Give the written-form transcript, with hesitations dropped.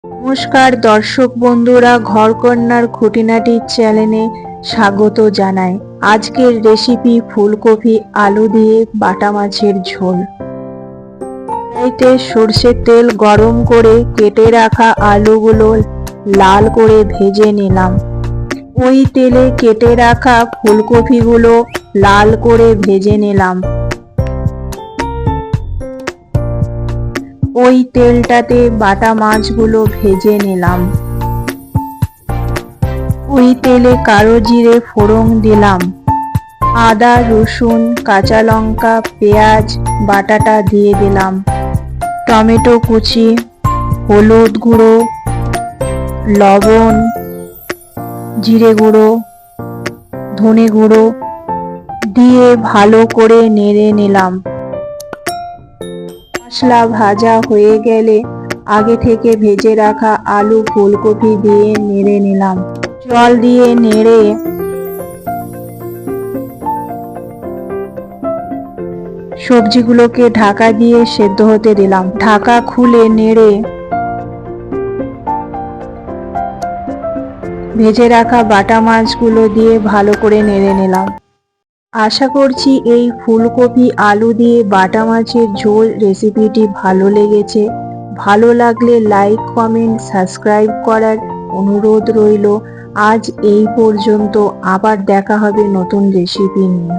নমস্কার দর্শক বন্ধুরা, ঘরকন্যার খুঁটিনাটি চ্যানেলে স্বাগত জানাই। আজকের রেসিপি ফুলকপি আলু দিয়ে বাটা মাছের ঝোল। কড়াইতে সর্ষের তেল গরম করে কেটে রাখা আলুগুলো লাল করে ভেজে নিলাম। ওই তেলে কেটে রাখা ফুলকপিগুলো লাল করে ভেজে নিলাম। ওই তেলটাতে বাটা মাছগুলো ভেজে নিলাম। ওই তেলে কালো জিরে ফোড়ন দিলাম। আদা রসুন কাঁচা লঙ্কা পেঁয়াজ বাটাটা দিয়ে দিলাম। টমেটো কুচি, হলুদ গুঁড়ো, লবণ, জিরে গুঁড়ো, ধনে গুঁড়ো দিয়ে ভালো করে নেড়ে নিলাম। মশলা ভাজা হয়ে গেলে আগে থেকে ভেজে রাখা আলু ফুলকপি দিয়ে নেড়ে নিলাম। জল দিয়ে নেড়ে সবজিগুলোকে ঢাকা দিয়ে সেদ্ধ হতে দিলাম। ঢাকা খুলে নেড়ে ভেজে রাখা বাটা মাছগুলো দিয়ে ভালো করে নেড়ে নিলাম। আশা করছি এই ফুলকপি আলু দিয়ে বাটা মাছের ঝোল রেসিপিটি ভালো লেগেছে। ভালো লাগলে লাইক কমেন্ট সাবস্ক্রাইব করার অনুরোধ রইল। আজ এই পর্যন্ত, আবার দেখা হবে নতুন রেসিপি নিয়ে।